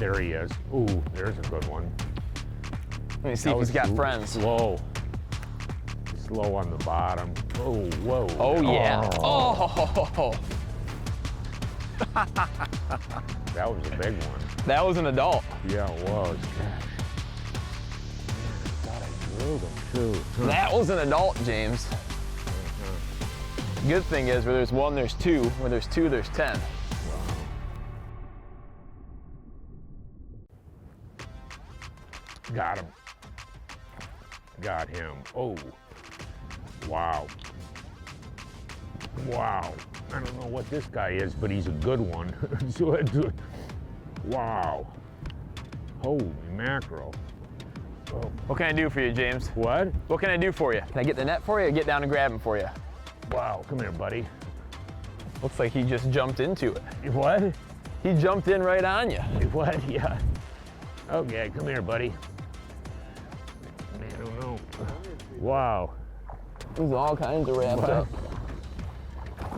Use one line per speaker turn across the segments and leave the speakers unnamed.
There he is. Ooh, there's a good one.
Let me see if he's got friends.
Slow. Slow on the bottom. Oh, whoa.
Oh, yeah. Oh.
That was a big one.
That was an adult.
Yeah, it was. I thought I drilled him too.
That was an adult, James. Good thing is, where there's one, there's two. Where there's two, there's 10.
Got him. Got him. Oh. Wow. Wow. I don't know what this guy is, but he's a good one. Wow. Holy mackerel. Oh.
What can I do for you, James?
What?
What can I do for you? Can I get the net for you or get down and grab him for you?
Wow, come here, buddy.
Looks like he just jumped into it.
What?
He jumped in right on you.
What? Yeah. Okay, come here, buddy. I don't know. Wow.
There's all kinds of wrapped up.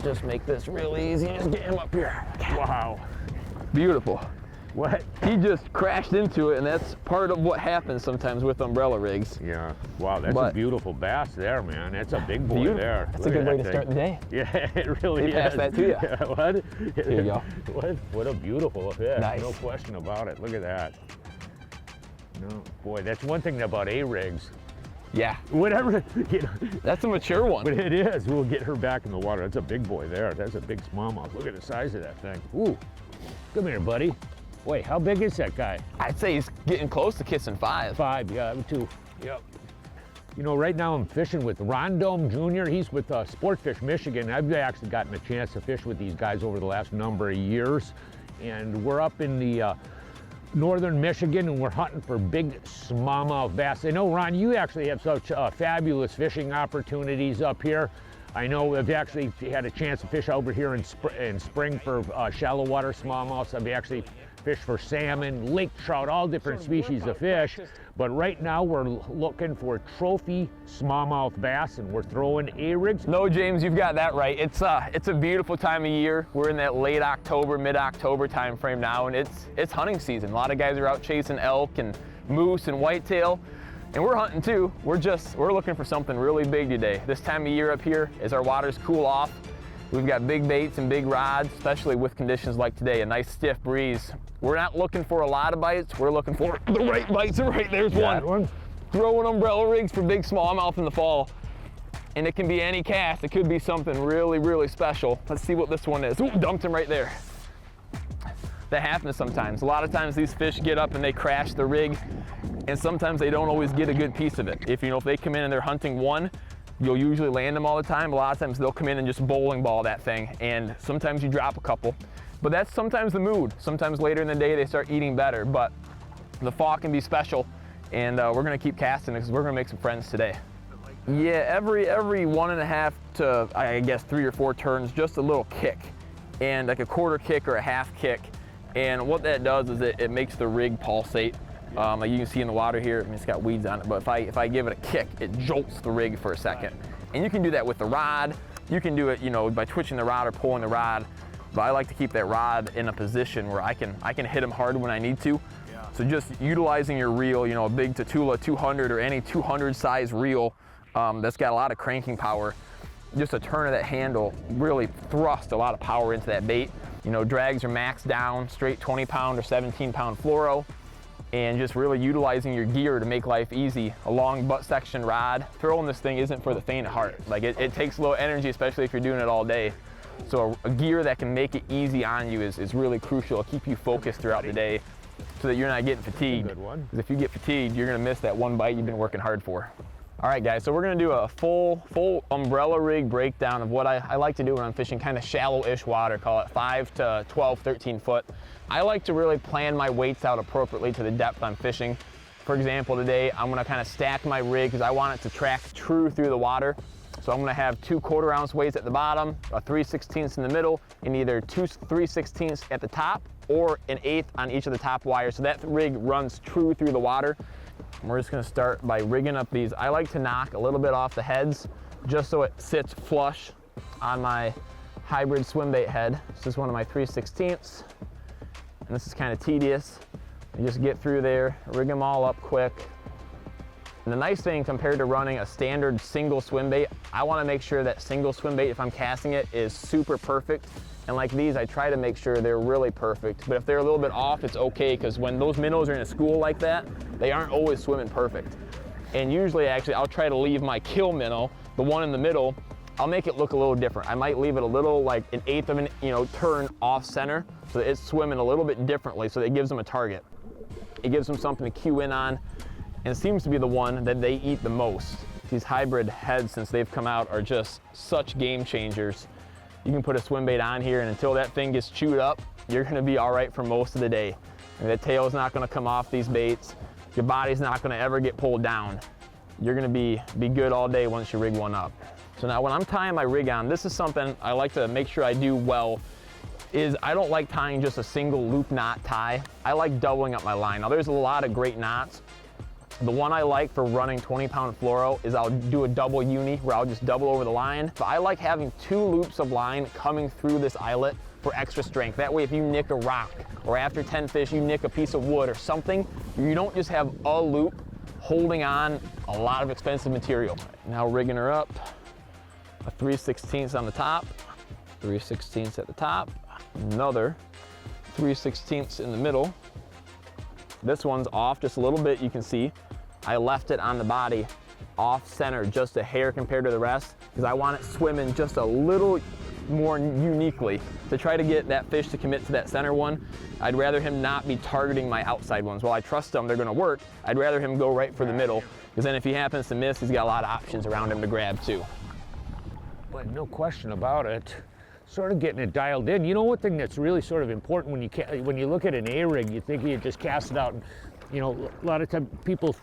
Just make this real easy. Just get him up here.
Wow.
Beautiful.
What?
He just crashed into it, and that's part of what happens sometimes with umbrella rigs.
Yeah. Wow, that's a beautiful bass there, man. That's a big boy there.
That's a good way to start the day.
Yeah, it really is.
Pass that to you.
Yeah, what?
Here you go.
What a beautiful fish.
Nice.
No question about it. Look at that. No, boy, that's one thing about A-rigs.
Yeah.
Whatever, you know.
That's a mature one.
But it is. We'll get her back in the water. That's a big boy there. That's a big smallmouth. Look at the size of that thing. Ooh. Come here, buddy. Wait, how big is that guy?
I'd say he's getting close to kissing 5.
5, yeah, 2. Yep. You know, right now I'm fishing with Dohm Jr. He's with Sportfish Michigan. I've actually gotten a chance to fish with these guys over the last number of years. And we're up in the northern Michigan, and we're hunting for big smallmouth bass. I know, Ron, you actually have such fabulous fishing opportunities up here. I know I've actually had a chance to fish over here in spring for shallow water smallmouths. I've actually fished for salmon, lake trout, all different species of fish. But right now we're looking for trophy smallmouth bass, and we're throwing A-rigs.
No, James, you've got that right. It's a beautiful time of year. We're in that late October, mid-October time frame now, and it's hunting season. A lot of guys are out chasing elk and moose and whitetail, and we're hunting too. We're looking for something really big today. This time of year up here, as our waters cool off, we've got big baits and big rods, especially with conditions like today, a nice stiff breeze. We're not looking for a lot of bites. We're looking for the right bites. Right there's one. Throwing umbrella rigs for big smallmouth in the fall. And it can be any cast. It could be something really, really special. Let's see what this one is. Ooh, dumped him right there. That happens sometimes. A lot of times these fish get up and they crash the rig, and sometimes they don't always get a good piece of it. If they come in and they're hunting one, you'll usually land them all the time. A lot of times they'll come in and just bowling ball that thing, and sometimes you drop a couple. But that's sometimes the mood. Sometimes later in the day they start eating better, but the fall can be special, and we're gonna keep casting because we're gonna make some friends today. Yeah, every 1.5 to, I guess, 3 or 4 turns, just a little kick, and like a quarter kick or a half kick. And what that does is it makes the rig pulsate. Like you can see in the water here, I mean, it's got weeds on it, but if I give it a kick, it jolts the rig for a second. And you can do that with the rod. You can do it, by twitching the rod or pulling the rod. But I like to keep that rod in a position where I can hit them hard when I need to. So just utilizing your reel, a big Tatula 200 or any 200 size reel that's got a lot of cranking power. Just a turn of that handle really thrust a lot of power into that bait. Drags are maxed down, straight 20-pound or 17-pound fluoro. And just really utilizing your gear to make life easy. A long butt section rod. Throwing this thing isn't for the faint of heart. Like it takes a little energy, especially if you're doing it all day. So a gear that can make it easy on you is really crucial. It'll keep you focused throughout the day so that you're not getting fatigued. Because if you get fatigued, you're gonna miss that one bite you've been working hard for. All right, guys, so we're gonna do a full umbrella rig breakdown of what I like to do when I'm fishing kind of shallow-ish water, call it 5 to 12, 13 foot. I like to really plan my weights out appropriately to the depth I'm fishing. For example, today I'm gonna kind of stack my rig because I want it to track true through the water. So I'm gonna have 2 1/4-ounce weights at the bottom, a 3/16 in the middle, and either 2 3/16 at the top or an 1/8 on each of the top wires. So that rig runs true through the water. And we're just gonna start by rigging up these. I like to knock a little bit off the heads just so it sits flush on my hybrid swim bait head. This is one of my 3/16. And this is kind of tedious, You just get through there, rig them all up quick. And the nice thing compared to running a standard single swim bait, I want to make sure that single swim bait, if I'm casting it, is super perfect. And like these, I try to make sure they're really perfect. But if they're a little bit off, it's okay, because when those minnows are in a school like that, they aren't always swimming perfect. And usually, actually, I'll try to leave my kill minnow, the one in the middle, I'll make it look a little different. I might leave it a little, like an eighth of an, turn off center, so that it's swimming a little bit differently, so that it gives them a target. It gives them something to cue in on, and it seems to be the one that they eat the most. These hybrid heads, since they've come out, are just such game changers. You can put a swim bait on here, and until that thing gets chewed up, you're gonna be all right for most of the day. And the tail's not gonna come off these baits. Your body's not gonna ever get pulled down. You're gonna be good all day once you rig one up. So now when I'm tying my rig on, this is something I like to make sure I do well, is I don't like tying just a single loop knot tie. I like doubling up my line. Now there's a lot of great knots. The one I like for running 20-pound fluoro is I'll do a double uni where I'll just double over the line. But I like having 2 loops of line coming through this eyelet for extra strength. That way if you nick a rock, or after 10 fish you nick a piece of wood or something, you don't just have a loop holding on a lot of expensive material. Now rigging her up, a 3/16 on the top, 3/16 at the top, another 3/16 in the middle. This one's off just a little bit, you can see. I left it on the body off center just a hair compared to the rest, because I want it swimming just a little more uniquely to try to get that fish to commit to that center one. I'd rather him not be targeting my outside ones. While I trust them, they're gonna work, I'd rather him go right for the middle, because then if he happens to miss, he's got a lot of options around him to grab too.
But no question about it, sort of getting it dialed in. You know, one thing that's really sort of important when you look at an A-rig, you think you just cast it out, and a lot of times people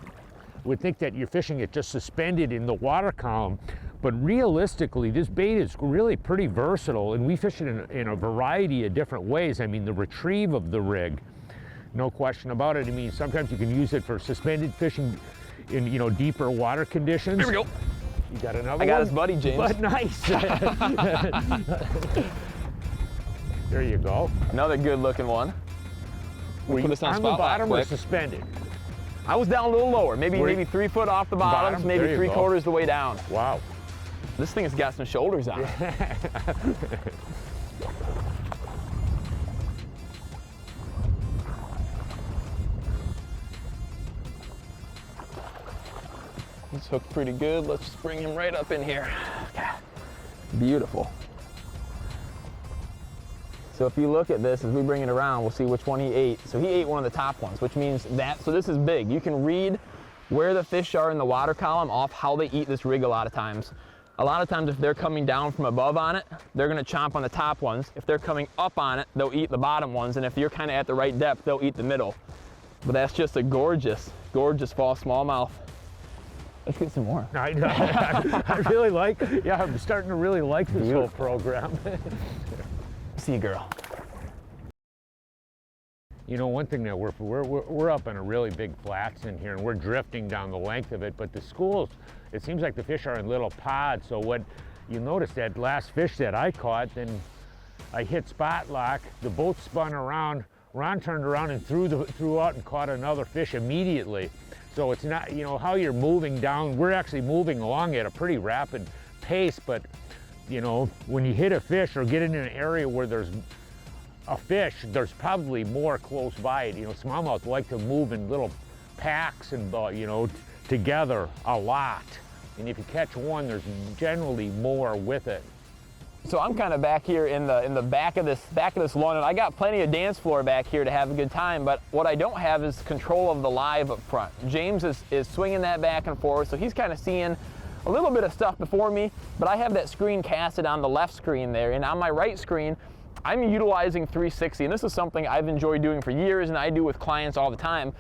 would think that you're fishing it just suspended in the water column, but realistically this bait is really pretty versatile, and we fish it in a variety of different ways. I mean, the retrieve of the rig, no question about it. I mean, sometimes you can use it for suspended fishing in deeper water conditions.
Here we go.
You got another one?
I got his buddy, James.
But nice. There you go.
Another good looking one.
Were you
put this on
the bottom or
quick.
suspended?
I was down a little lower, maybe 3 foot off the bottom, maybe 3/4 the way down.
Wow.
This thing has got some shoulders on it. This hooked pretty good. Let's just bring him right up in here. Beautiful. So if you look at this, as we bring it around, we'll see which one he ate. So he ate one of the top ones, which means so this is big. You can read where the fish are in the water column off how they eat this rig a lot of times. A lot of times if they're coming down from above on it, they're gonna chomp on the top ones. If they're coming up on it, they'll eat the bottom ones. And if you're kind of at the right depth, they'll eat the middle. But that's just a gorgeous, gorgeous fall smallmouth. Let's get some more.
I really I'm starting to really like this whole program.
See you, girl.
One thing that we're up in a really big flats in here, and we're drifting down the length of it, but the schools, it seems like the fish are in little pods. So what you notice, that last fish that I caught, then I hit spot lock, the boat spun around, Ron turned around and threw out and caught another fish immediately. So it's not, how you're moving down, we're actually moving along at a pretty rapid pace, but when you hit a fish or get in an area where there's a fish, there's probably more close by it. Smallmouth like to move in little packs and, together a lot. And if you catch one, there's generally more with it.
So I'm kind of back here in the back of this lawn, and I got plenty of dance floor back here to have a good time, but what I don't have is control of the live up front. James is swinging that back and forth, so he's kind of seeing a little bit of stuff before me, but I have that screen casted on the left screen there, and on my right screen, I'm utilizing 360, and this is something I've enjoyed doing for years, and I do with clients all the time,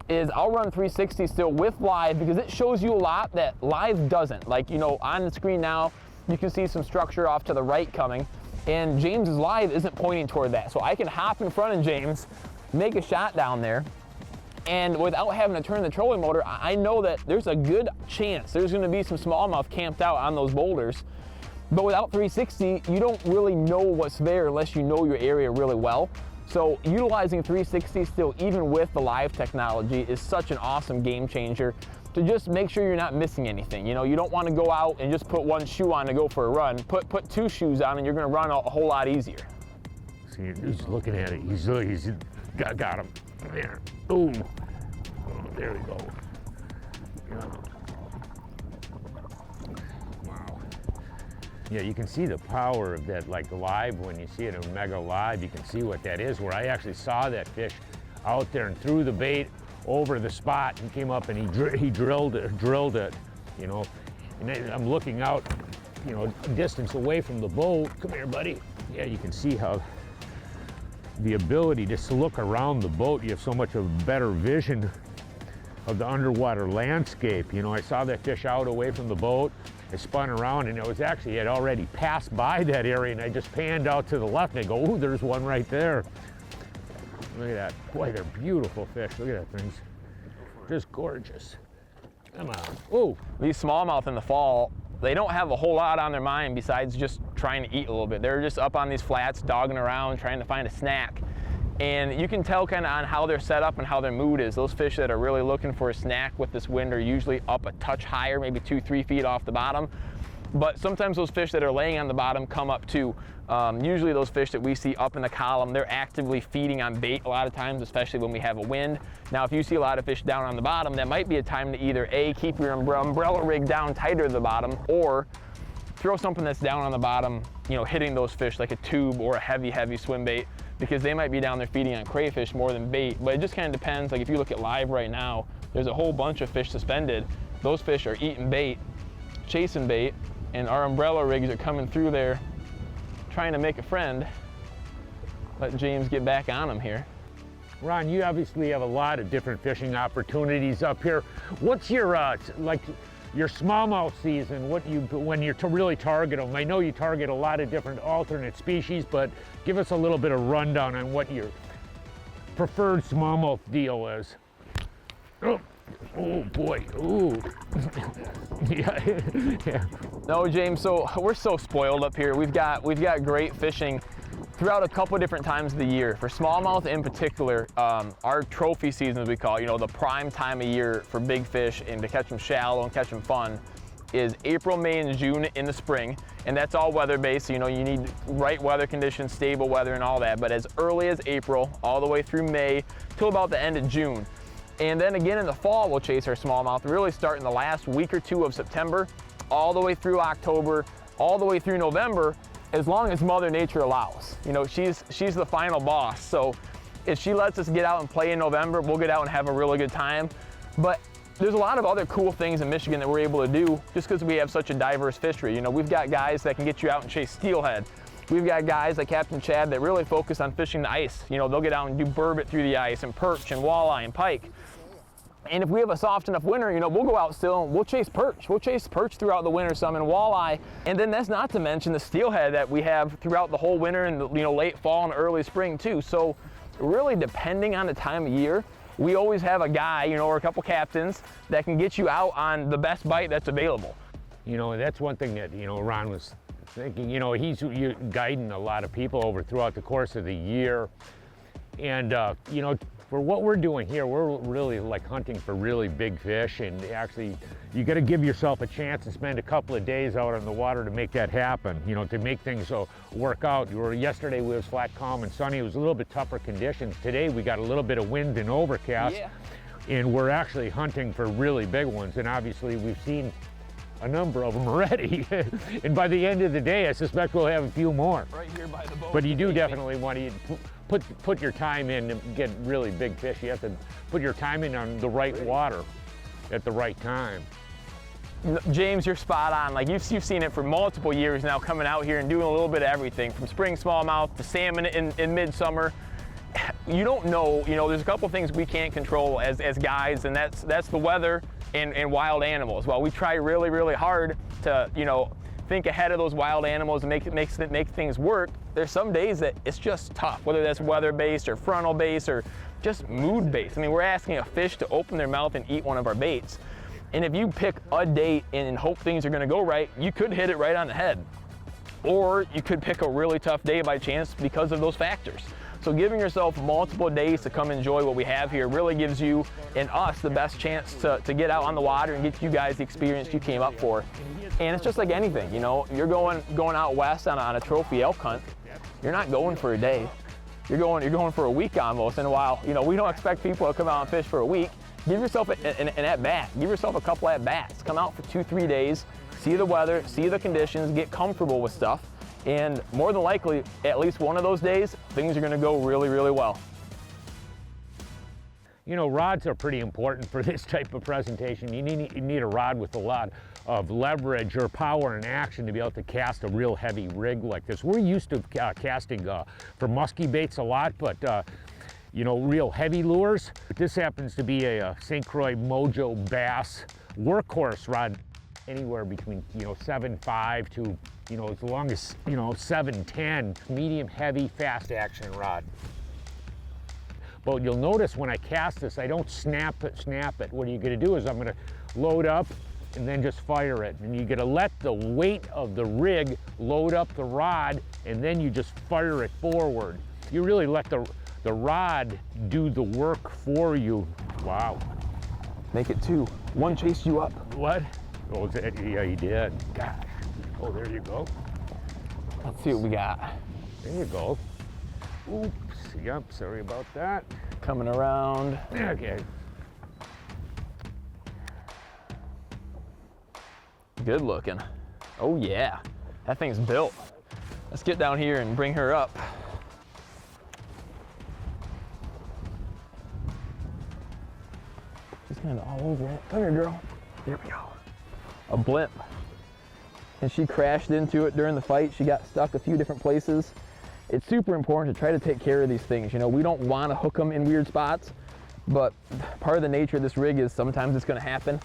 is I'll run 360 still with live, because it shows you a lot that live doesn't. Like, on the screen now, you can see some structure off to the right coming, and James's live isn't pointing toward that. So I can hop in front of James, make a shot down there, and without having to turn the trolling motor, I know that there's a good chance there's gonna be some smallmouth camped out on those boulders. But without 360, you don't really know what's there unless you know your area really well. So utilizing 360 still, even with the live technology, is such an awesome game changer to just make sure you're not missing anything. You know, you don't want to go out and just put one shoe on to go for a run. Put two shoes on and you're going to run a whole lot easier.
See, he's looking at it. He's got him. There. Boom. Oh, there we go. Yeah. Wow. Yeah, you can see the power of that, like live, when you see it in Mega Live, you can see what that is, where I actually saw that fish out there and threw the bait over the spot and came up and he drilled it, you know. And I'm looking out, you know, a distance away from the boat. Come here, buddy. Yeah, you can see how the ability just to look around the boat, you have so much of a better vision of the underwater landscape. You know, I saw that fish out away from the boat. I spun around and it was actually, it had already passed by that area, and I just panned out to the left and I go, ooh, there's one right there. Look at that. Boy, they're beautiful fish. Look at that thing. Just gorgeous. Come on. Oh.
These smallmouth in the fall, they don't have a whole lot on their mind besides just trying to eat a little bit. They're just up on these flats, dogging around, trying to find a snack. And you can tell kind of on how they're set up and how their mood is. Those fish that are really looking for a snack with this wind are usually up a touch higher, maybe 2-3 feet off the bottom. But sometimes those fish that are laying on the bottom come up too. Usually those fish that we see up in the column, they're actively feeding on bait a lot of times, especially when we have a wind. Now, if you see a lot of fish down on the bottom, that might be a time to either A, keep your umbrella rig down tighter to the bottom, or throw something that's down on the bottom, you know, hitting those fish like a tube or a heavy swim bait, because they might be down there feeding on crayfish more than bait. But it just kind of depends. Like if you look at live right now, there's a whole bunch of fish suspended. Those fish are eating bait, chasing bait, and our umbrella rigs are coming through there trying to make a friend. Let James get back on them here.
Ron, you obviously have a lot of different fishing opportunities up here. What's your like your smallmouth season? When you really target them? I know you target a lot of different alternate species, but give us a little bit of rundown on what your preferred smallmouth deal is. Oh boy, ooh. yeah.
No, James, so we're so spoiled up here. We've got great fishing throughout a couple of different times of the year. For smallmouth in particular, our trophy season, as we call it, you know, the prime time of year for big fish and to catch them shallow and catch them fun, is April, May, and June in the spring. And that's all weather-based, so you know, you need right weather conditions, stable weather and all that. But as early as April, all the way through May, till about the end of June. And then again in the fall, we'll chase our smallmouth, really starting the last week or two of September, all the way through October, all the way through November, as long as Mother Nature allows. You know, she's the final boss. So if she lets us get out and play in November, we'll get out and have a really good time. But there's a lot of other cool things in Michigan that we're able to do just because we have such a diverse fishery. You know, we've got guys that can get you out and chase steelhead. We've got guys like Captain Chad that really focus on fishing the ice. You know, they'll get out and do burbot through the ice and perch and walleye and pike. And if we have a soft enough winter, you know, we'll go out still and we'll chase perch. We'll chase perch throughout the winter, some in walleye. And then that's not to mention the steelhead that we have throughout the whole winter and the, you know, late fall and early spring too. So really depending on the time of year, we always have a guy, you know, or a couple captains that can get you out on the best bite that's available.
You know, that's one thing that, you know, Ron was thinking, you know, you're guiding a lot of people over throughout the course of the year. And, you know, for what we're doing here, we're really like hunting for really big fish, and actually you got to give yourself a chance and spend a couple of days out on the water to make that happen, you know, to make things work out. Yesterday we was flat, calm, and sunny. It was a little bit tougher conditions. Today we got a little bit of wind and overcast, and we're actually hunting for really big ones, and obviously we've seen a number of them already. And by the end of the day, I suspect we'll have a few more.
Right here by the boat.
But you do definitely want to put your time in to get really big fish. You have to put your time in on the right water at the right time.
James, you're spot on. Like you've seen it for multiple years now, coming out here and doing a little bit of everything, from spring smallmouth to salmon in midsummer. You don't know, you know, there's a couple things we can't control as guides, and that's the weather and wild animals. Well, we try really, really hard to, you know, think ahead of those wild animals and make things work. There's some days that it's just tough, whether that's weather-based or frontal-based or just mood-based. I mean, we're asking a fish to open their mouth and eat one of our baits. And if you pick a date and hope things are gonna go right, you could hit it right on the head. Or you could pick a really tough day by chance because of those factors. So giving yourself multiple days to come enjoy what we have here really gives you and us the best chance to get out on the water and get you guys the experience you came up for. And it's just like anything, you know, you're going out west on a trophy elk hunt. You're not going for a day. You're going for a week almost. And while, you know, we don't expect people to come out and fish for a week, give yourself an at-bat. Give yourself a couple at-bats. Come out for 2-3 days, see the weather, see the conditions, get comfortable with stuff. And more than likely, at least one of those days, things are gonna go really, really well.
You know, rods are pretty important for this type of presentation. You need a rod with a lot of leverage or power and action to be able to cast a real heavy rig like this. We're used to casting for musky baits a lot, but you know, real heavy lures. This happens to be a St. Croix Mojo Bass workhorse rod, anywhere between, you know, 7.5 to, you know, as long as, you know, 7.10, medium heavy fast action rod. But you'll notice when I cast this, I don't snap it. What you're gonna do is I'm gonna load up and then just fire it. And you're gonna let the weight of the rig load up the rod, and then you just fire it forward. You really let the rod do the work for you. Wow.
Make it 2. One chased you up.
What? Oh, yeah, he did. Gosh. Oh, there you go.
Let's see what we got.
There you go. Oops, yep, sorry about that.
Coming around.
Okay.
Good looking. Oh yeah, that thing's built. Let's get down here and bring her up. She's kind of all over it. Come here, girl. There we go. A blimp. And she crashed into it during the fight. She got stuck a few different places. It's super important to try to take care of these things. You know, we don't want to hook them in weird spots, but part of the nature of this rig is sometimes it's going to happen.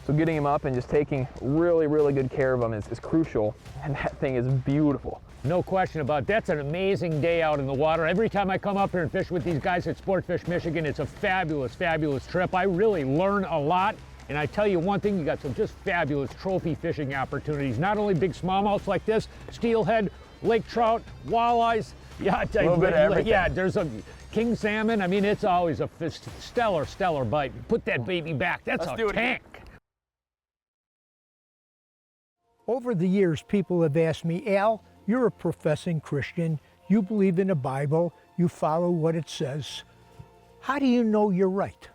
So getting them up and just taking really, really good care of them is crucial. And that thing is beautiful.
No question about it. That's an amazing day out in the water. Every time I come up here and fish with these guys at Sportfish Michigan, it's a fabulous, fabulous trip. I really learn a lot. And I tell you one thing, you got some just fabulous trophy fishing opportunities. Not only big smallmouths like this, steelhead, lake trout, walleyes. Yeah,
a little bit of everything.
Yeah, there's a king salmon. I mean, it's always a stellar bite. Put that baby back. That's a tank.
Over the years, people have asked me, Al, you're a professing Christian. You believe in the Bible. You follow what it says. How do you know you're right?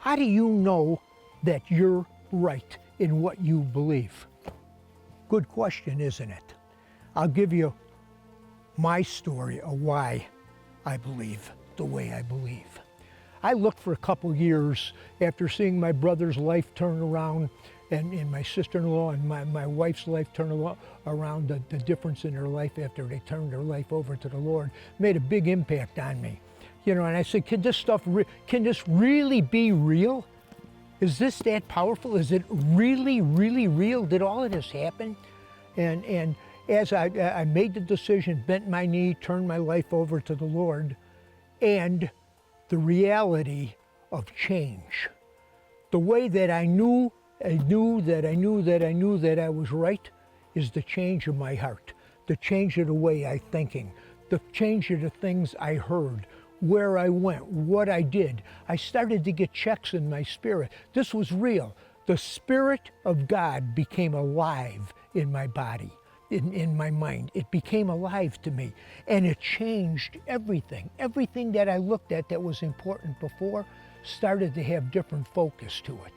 How do you know that you're right in what you believe? Good question, isn't it? I'll give you my story of why I believe the way I believe. I looked for a couple years after seeing my brother's life turn around and my sister-in-law and my wife's life turn around, the difference in their life after they turned their life over to the Lord made a big impact on me. You know, and I said, can this really be real? Is this that powerful? Is it really, really real? Did all of this happen? And as I made the decision, bent my knee, turned my life over to the Lord, and the reality of change. The way that I knew that I was right is the change of my heart, the change of the way I'm thinking, the change of the things I heard, where I went, what I did. I started to get checks in my spirit. This was real. The Spirit of God became alive in my body, in my mind. It became alive to me, and it changed everything. Everything that I looked at that was important before started to have different focus to it.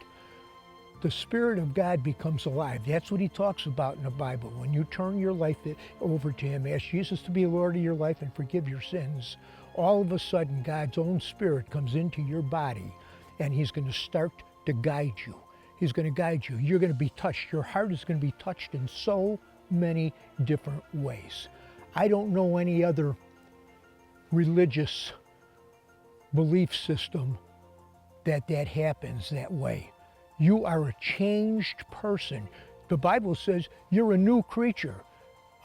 The Spirit of God becomes alive. That's what he talks about in the Bible. When you turn your life over to him, ask Jesus to be Lord of your life and forgive your sins, all of a sudden God's own Spirit comes into your body and he's going to start to guide you. He's going to guide you. You're going to be touched. Your heart is going to be touched in so many different ways. I don't know any other religious belief system that happens that way. You are a changed person. The Bible says you're a new creature,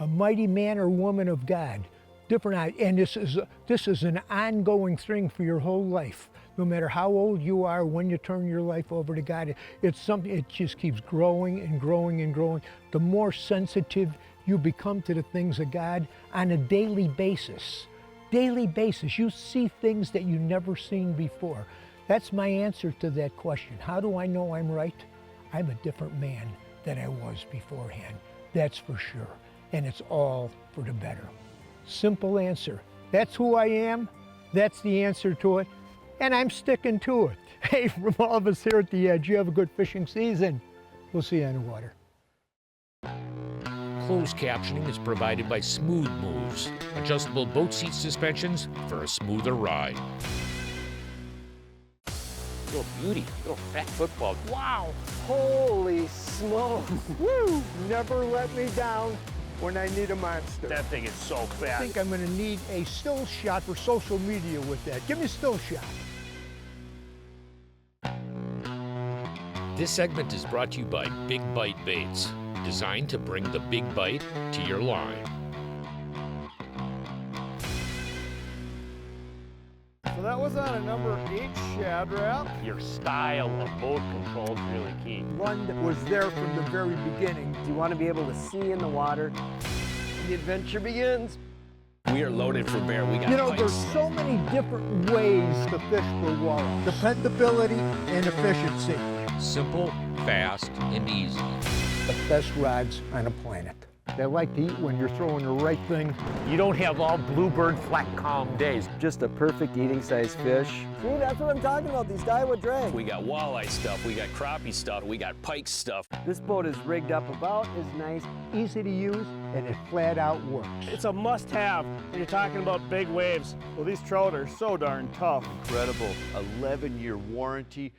a mighty man or woman of God. Different, and this is an ongoing thing for your whole life. No matter how old you are, when you turn your life over to God, it's something. It just keeps growing and growing and growing. The more sensitive you become to the things of God on a daily basis, daily basis. You see things that you've never seen before. That's my answer to that question. How do I know I'm right? I'm a different man than I was beforehand. That's for sure. And it's all for the better. Simple answer. That's who I am. That's the answer to it. And I'm sticking to it. Hey, from all of us here at The Edge, you have a good fishing season. We'll see you on the water.
Closed captioning is provided by Smallmouths, adjustable boat seat suspensions for a smoother ride. Little beauty, little fat football.
Wow, holy smokes. Woo, never let me down when I need a monster.
That thing is so
I
fat.
think I'm gonna need a still shot for social media with that. Give me a still shot.
This segment is brought to you by Big Bite Baits, designed to bring the big bite to your line.
So that was on a number 8 Shad Rap.
Your style of boat control is really key.
One that was there from the very beginning.
You want to be able to see in the water. The adventure begins.
We are loaded for bear. We got
You know,
pikes.
there's so many different ways to fish for walleye. Dependability and efficiency.
Simple, fast, and easy.
The best rods on the planet. They like to eat when you're throwing the right thing.
You don't have all bluebird flat calm days.
Just a perfect eating size fish. See, that's what I'm talking about, these Daiwa drag.
We got walleye stuff, we got crappie stuff, we got pike stuff.
This boat is rigged up about as nice.
Easy to use, and it flat out works.
It's a must-have when you're talking about big waves. Well, these trout are so darn tough.
Incredible 11-year warranty.